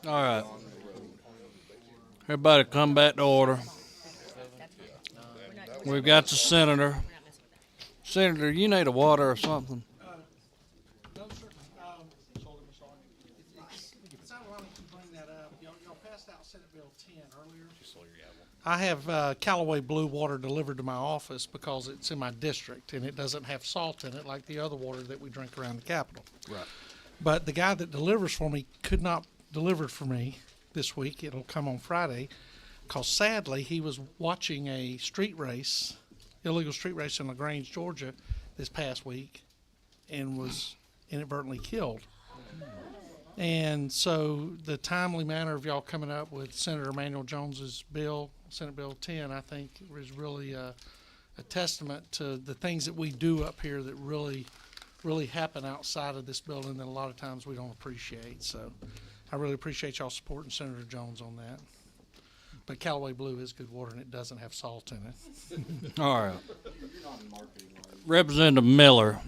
A: All right. Everybody come back to order. We've got the senator. Senator, you need a water or something?
M: No, sir. It's ironic you bring that up. Y'all passed out Senate Bill 10 earlier. I have Callaway Blue water delivered to my office because it's in my district and it doesn't have salt in it like the other water that we drink around the Capitol.
A: Right.
M: But the guy that delivers for me could not deliver for me this week. It'll come on Friday because sadly he was watching a street race, illegal street race in LaGrange, Georgia this past week and was inadvertently killed. And so the timely manner of y'all coming up with Senator Emanuel Jones's bill, Senate Bill 10, I think is really a testament to the things that we do up here that really happen outside of this building that a lot of times we don't appreciate. So I really appreciate y'all supporting Senator Jones on that. But Callaway Blue is good water and it doesn't have salt in it.
A: All right. Representative Miller.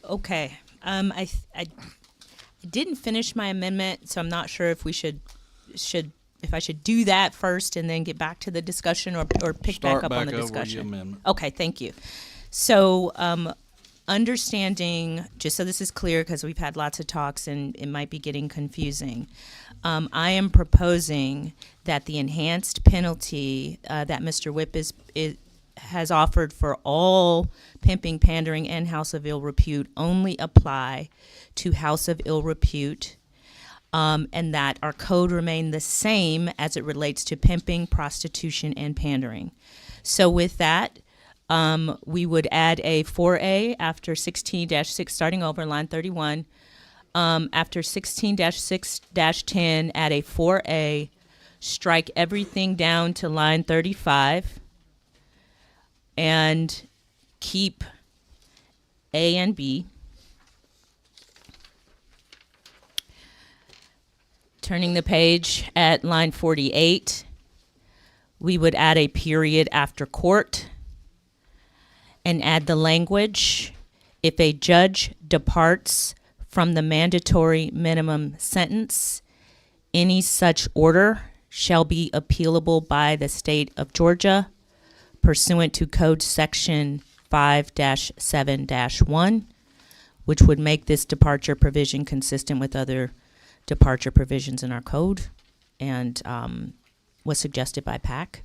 J: Okay. I didn't finish my amendment, so I'm not sure if we should if I should do that first and then get back to the discussion or pick back up on the discussion.
A: Your amendment.
J: Okay, thank you. So, understanding, just so this is clear, because we've had lots of talks and it might be getting confusing, I am proposing that the enhanced penalty that Mr. Whip has offered for all pimping, pandering, and house of ill repute only apply to house of ill repute, and that our code remain the same as it relates to pimping, prostitution, and pandering. So with that, we would add a 4A after 16-6, starting over line 31. After 16-6-10, add a 4A, strike everything down to line 35, and keep A and B. Turning the page at line 48, we would add a period after court and add the language, if a judge departs from the mandatory minimum sentence, any such order shall be appealable by the state of Georgia pursuant to Code Section 5-7-1, which would make this departure provision consistent with other departure provisions in our code and was suggested by PAC.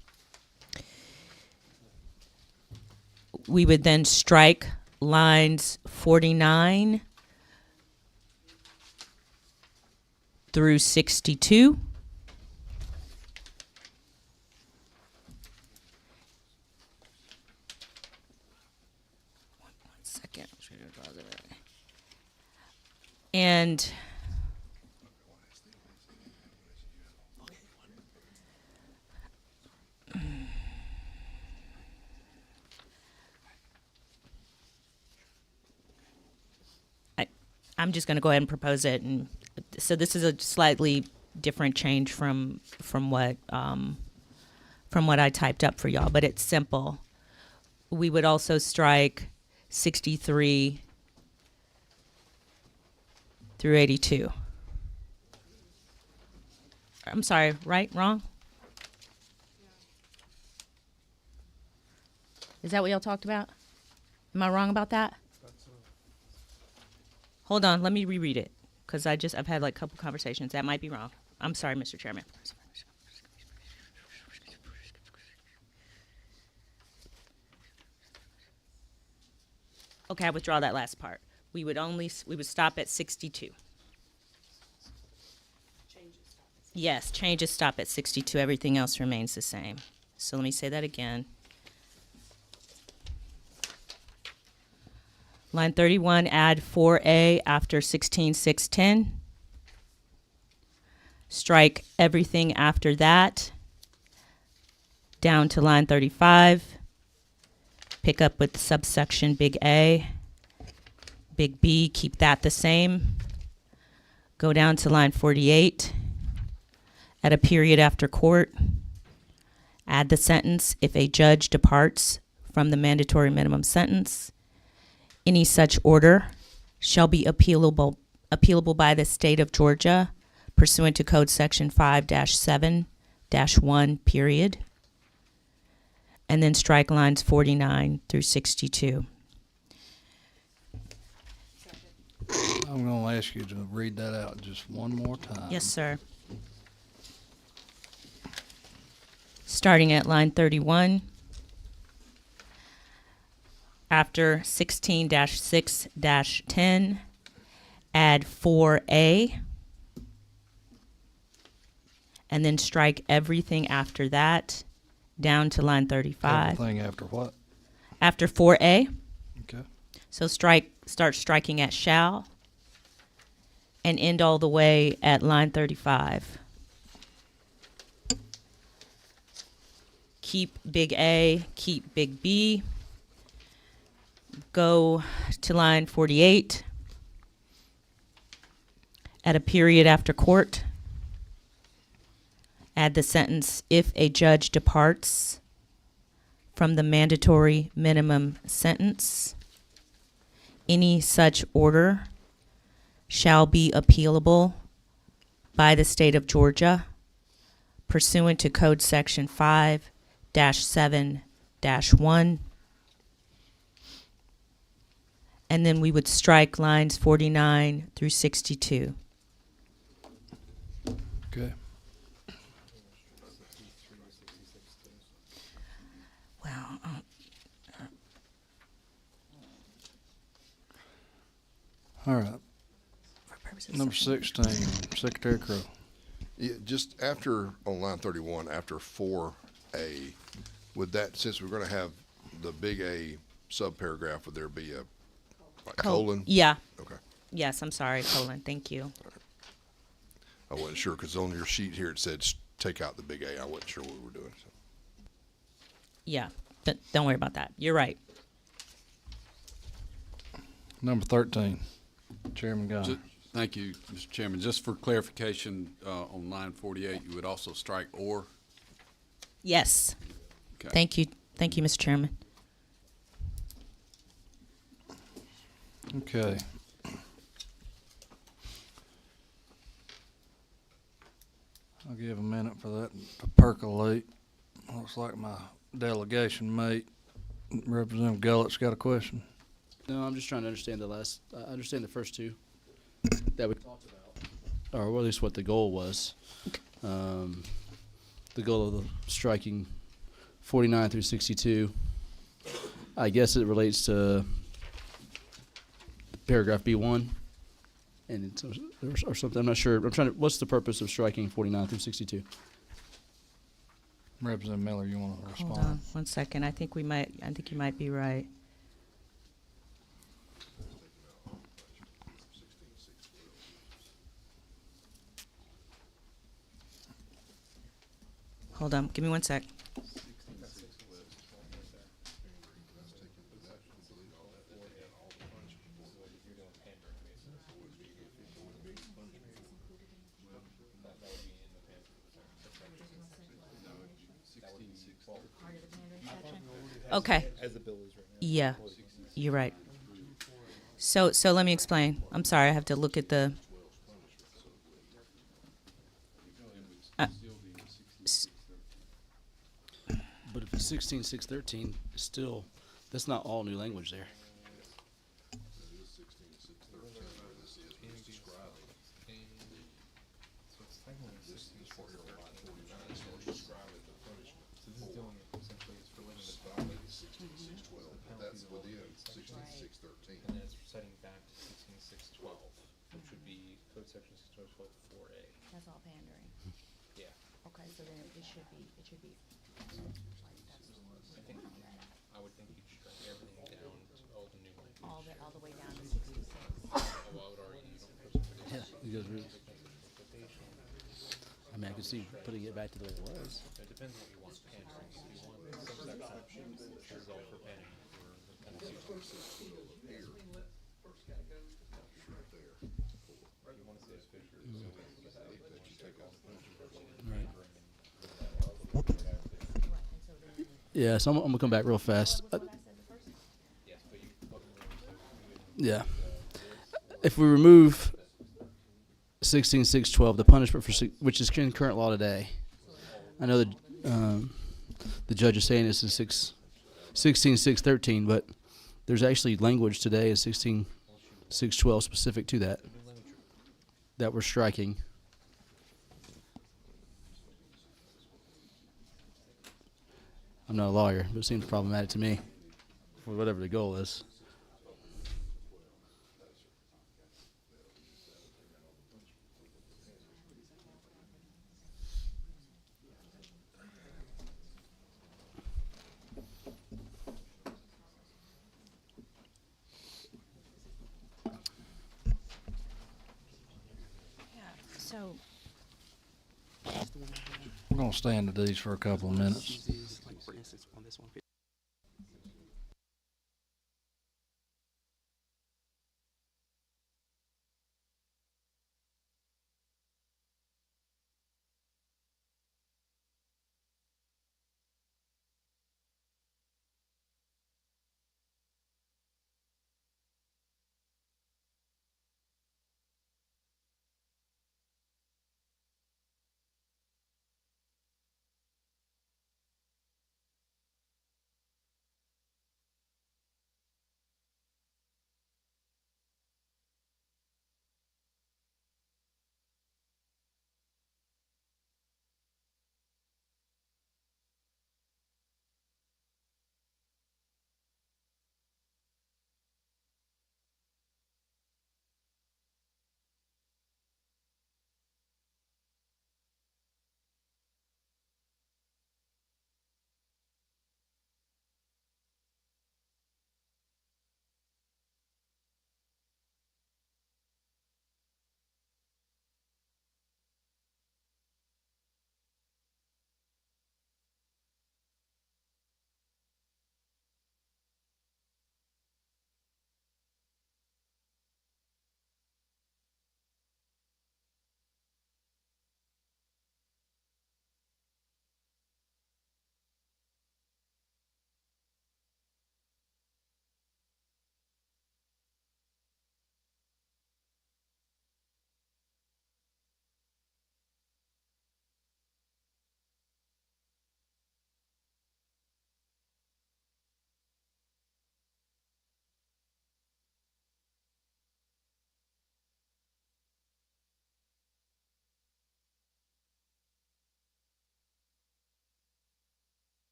J: We would then strike lines 49 through 62. One second. And I'm just going to go ahead and propose it, and so this is a slightly different change from what I typed up for y'all, but it's simple. We would also strike 63 through 82. I'm sorry, right? Wrong? Is that what y'all talked about? Am I wrong about that? Hold on, let me reread it, because I've had like a couple conversations. That might be wrong. I'm sorry, Mr. Chairman. Okay, I withdraw that last part. We would stop at 62. Yes, changes stop at 62. Everything else remains the same. So let me say that again. Line 31, add 4A after 16-6-10. Strike everything after that down to line 35. Pick up with subsection big A. Big B, keep that the same. Go down to line 48. Add a period after court. Add the sentence, if a judge departs from the mandatory minimum sentence, any such order shall be appealable appealable by the state of Georgia pursuant to Code Section 5-7-1, period. And then strike lines 49 through 62.
A: I'm going to ask you to read that out just one more time.
J: Yes, sir. Starting at line 31. After 16-6-10, add 4A. And then strike everything after that down to line 35.
A: Everything after what?
J: After 4A.
A: Okay.
J: So start striking at shall and end all the way at line 35. Keep big A, keep big B. Go to line 48. Add a period after court. Add the sentence, if a judge departs from the mandatory minimum sentence, any such order shall be appealable by the state of Georgia pursuant to Code Section 5-7-1. And then we would strike lines 49 through 62.
A: Okay.
J: Wow.
A: All right. Number 16, Secretary Crow.
P: Yeah, just after, on line 31, after 4A, would that, since we're going to have the big A subparagraph, would there be a colon?
J: Yeah.
P: Okay.
J: Yes, I'm sorry, colon. Thank you.
P: I wasn't sure because on your sheet here it said take out the big A. I wasn't sure what we were doing. So.
J: Yeah. Don't worry about that. You're right.
A: Number 13, Chairman Guy.
I: Thank you, Mr. Chairman. Just for clarification, on line 48, you would also strike or?
J: Yes.
I: Okay.
J: Thank you. Thank you, Mr. Chairman.
A: Okay. I'll give a minute for that to percolate. Looks like my delegation mate, Representative Gullett's got a question.
O: No, I'm just trying to understand I understand the first two that we talked about, or at least what the goal was. The goal of the striking 49 through 62. I guess it relates to paragraph B1, and it's or something. I'm not sure. What's the purpose of striking 49 through 62?
A: Representative Miller, you want to respond?
J: Hold on 1 second. I think you might be right. Hold on. Give me 1 sec. Okay.
D: As the bill is right now.
J: Yeah, you're right. So let me explain. I'm sorry, I have to look at the.
O: But if it's 16.6.13, still, that's not all new language there.
P: That's within 16.6.13.
Q: And then it's setting back to 16.6.12, which would be Code Section 612 4A.
B: That's all pandering.
Q: Yeah.
B: Okay, so then it should be.
Q: I think, I would think you'd strike everything down to all the new language.
B: All the way down to 66.
Q: Oh, I would argue you don't put some
O: Yeah, because really, I mean, I could see putting it back to the way it was.
Q: It depends on what you want pandering. If you want subsection that is all for pandering, or the kind of you want to say it's Fisher,
O: Yeah, so I'm gonna come back real fast. Yeah. If we remove 16612, the punishment for which is in current law today. I know that the judge is saying this is 16613, but there's actually language today in 16612 specific to that we're striking. I'm not a lawyer, but it seems problematic to me, or whatever the goal is.
J: So
A: We're gonna stand to these for a couple of minutes.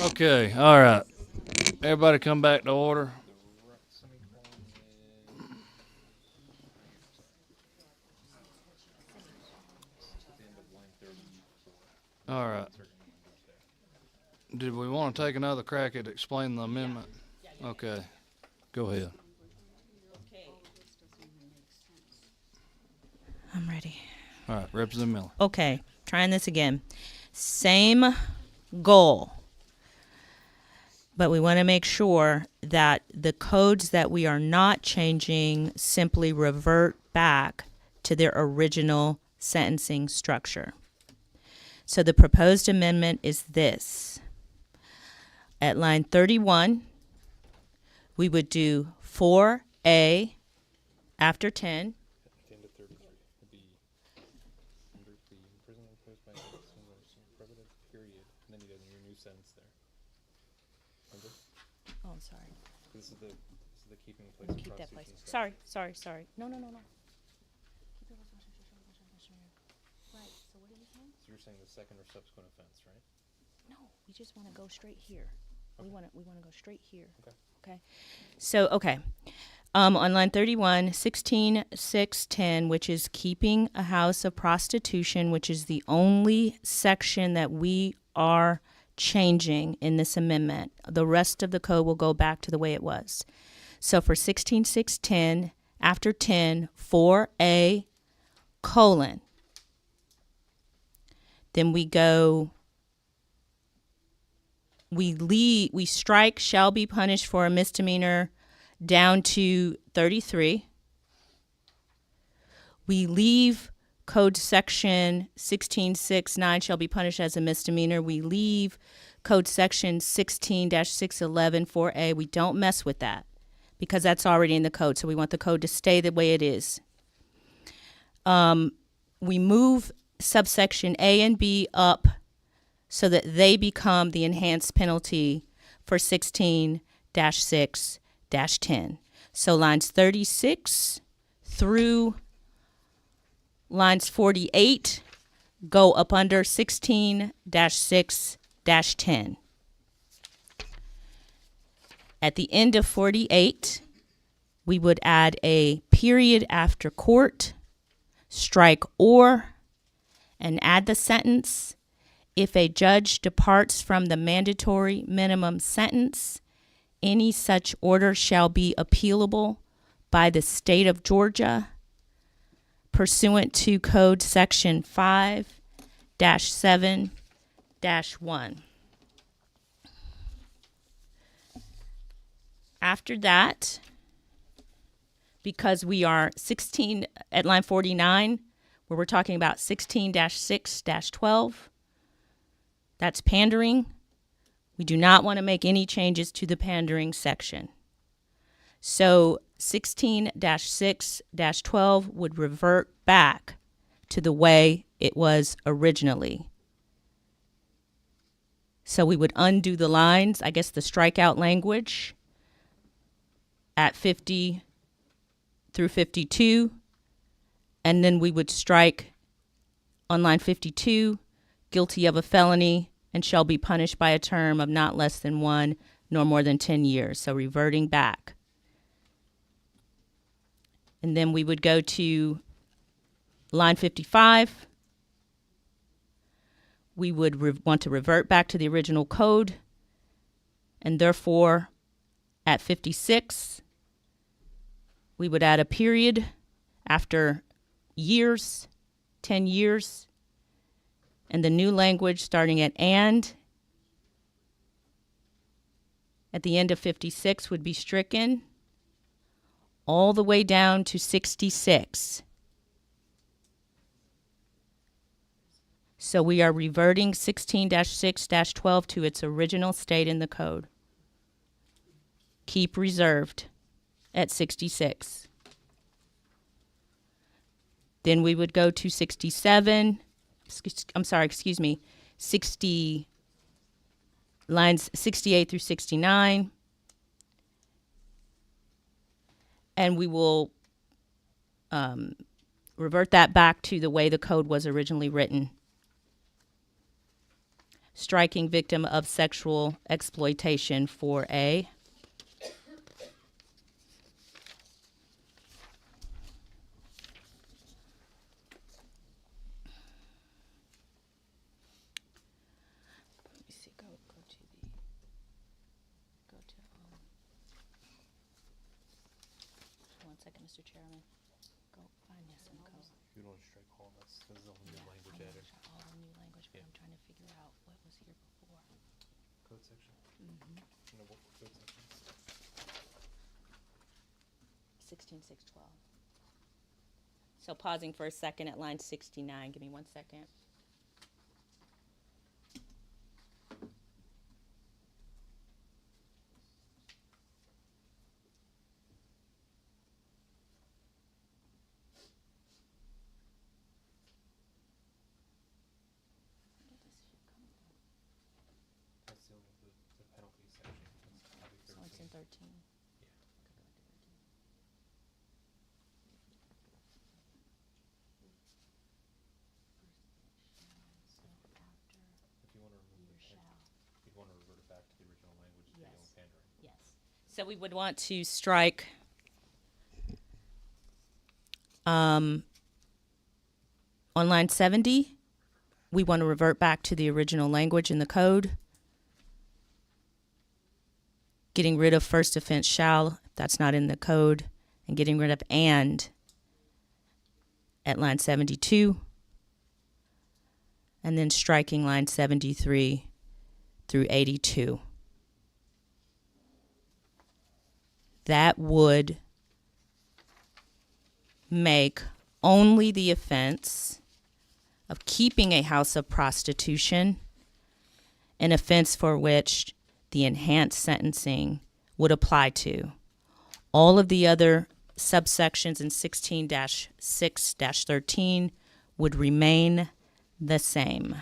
A: Okay, all right. Everybody come back to order. All right. Did we want to take another crack at explaining the amendment? Okay, go ahead.
J: I'm ready.
A: All right, Representative Miller.
J: Okay, trying this again. Same goal. But we want to make sure that the codes that we are not changing simply revert back to their original sentencing structure. So the proposed amendment is this. At line 31, we would do 4A after 10.
Q: At the end of 33 would be under the imprisonment imposed by some probative period, and then you have your new sentence there. Remember?
J: Oh, I'm sorry.
Q: This is the keeping place of
J: Keep that place.
Q: prosecution
J: Sorry. No. Right, so what are you saying?
Q: So you're saying the second or subsequent offense, right?
J: No, we just want to go straight here. We want to go straight here.
Q: Okay.
J: So, okay. On line 31, 16.6.10, which is keeping a house of prostitution, which is the only section that we are changing in this amendment. The rest of the code will go back to the way it was. So for 16.6.10, after 10, 4A, colon. Then we go, we strike shall be punished for a misdemeanor down to 33. We leave code section 16.6.9 shall be punished as a misdemeanor. We leave code section 16-611 4A. We don't mess with that because that's already in the code. So we want the code to stay the way it is. We move subsection A and B up so that they become the enhanced penalty for 16-6-10. So lines 36 through lines 48 go up under 16-6-10. At the end of 48, we would add a period after court, strike or, and add the sentence. If a judge departs from the mandatory minimum sentence, any such order shall be appealable by the state of Georgia pursuant to code section 5-7-1. After that, because we are 16 at line 49, where we're talking about 16-6-12, that's pandering. We do not want to make any changes to the pandering section. So 16-6-12 would revert back to the way it was originally. So we would undo the lines, I guess the strikeout language at 50 through 52, and then we would strike on line 52, guilty of a felony and shall be punished by a term of not less than 1 nor more than 10 years. So reverting back. And then we would go to line 55. We would want to revert back to the original code, and therefore at 56, we would add a period after years, 10 years, and the new language starting at and at the end of 56 would be stricken all the way down to 66. So we are reverting 16-6-12 to its original state in the code. Keep reserved at 66. Then we would go to 67. 60 lines 68 through 69. And we will revert that back to the way the code was originally written. striking victim of sexual exploitation 4A. One second, Mr. Chairman. Go find this and go.
Q: You don't want to strike all this, this is all new language added.
J: All the new language, but I'm trying to figure out what was here before.
Q: Code section?
J: Mm-hmm.
Q: No, what code section?
J: 16612. So pausing for a second at line 69. Give me 1 second.
Q: That's the penalty section. That's probably
J: So it's in 13.
Q: If you want to remove the if you want to revert it back to the original language,
J: Yes.
Q: you don't pandering.
J: Yes. So we would want to strike on line 70. We want to revert back to the original language in the code. Getting rid of first offense shall, if that's not in the code, and getting rid of and at line 72. And then striking line 73 through 82. That would make only the offense of keeping a house of prostitution an offense for which the enhanced sentencing would apply to. All of the other subsections in 16-6-13 would remain the same.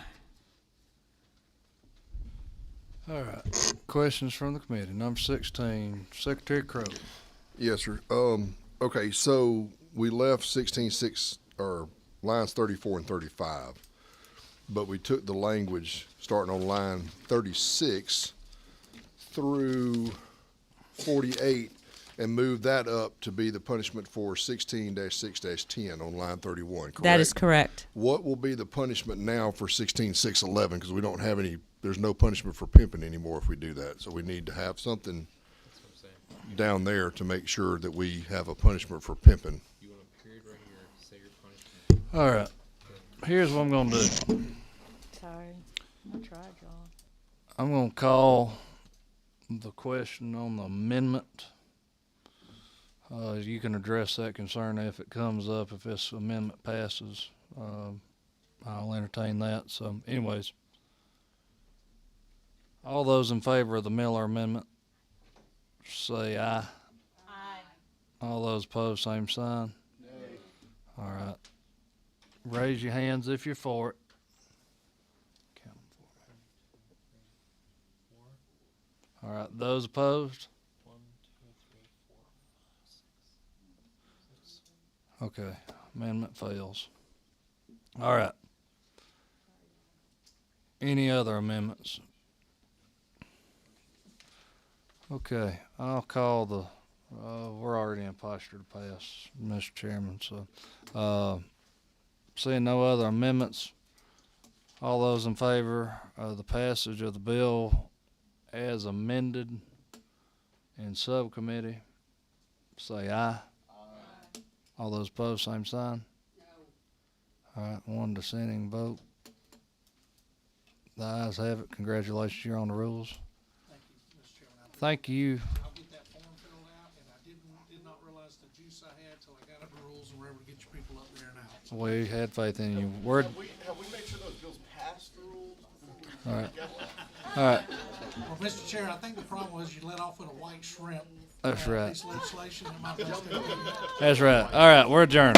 A: All right. Questions from the committee. Number 16, Secretary Crowe.
P: Yes, sir. Okay, so we left 16.6 or lines 34 and 35, but we took the language starting on line 36 through 48 and moved that up to be the punishment for 16-6-10 on line 31, correct?
J: That is correct.
P: What will be the punishment now for 16.6.11? Because we don't have any, there's no punishment for pimping anymore if we do that. So we need to have something down there to make sure that we have a punishment for pimping.
Q: You want a period right here, say your punishment.
A: All right. Here's what I'm going to do.
J: Sorry. I tried, y'all.
A: I'm going to call the question on the amendment. You can address that concern if it comes up. If this amendment passes, I'll entertain that. So anyways, all those in favor of the Miller amendment, say aye.
J: Aye.
A: All those opposed, same sign. All right. Raise your hands if you're for it. Count 'em for me. All right. Those opposed?
Q: 1, 2, 3, 4, 5, 6.
A: Okay. Amendment fails. All right. Any other amendments? Okay. I'll call the, we're already in posture to pass, Mr. Chairman. So, seeing no other amendments, all those in favor of the passage of the bill as amended in subcommittee, say aye. Aye. All those opposed, same sign. No. All right, one dissenting vote. The ayes have it. Congratulations, you're on the rules.
M: Thank you, Mr. Chairman.
A: Thank you.
M: I'll get that form filled out, and I did not realize the juice I had till I got up the rules and were able to get your people up there and out.
A: We had faith in you.
D: Have we made sure those bills pass the rules?
A: All right. All right.
M: Well, Mr. Chair, I think the problem was you let off with a white shrimp.
A: That's right.
M: Piece of legislation that might be.
A: That's right. All right, we're adjourned.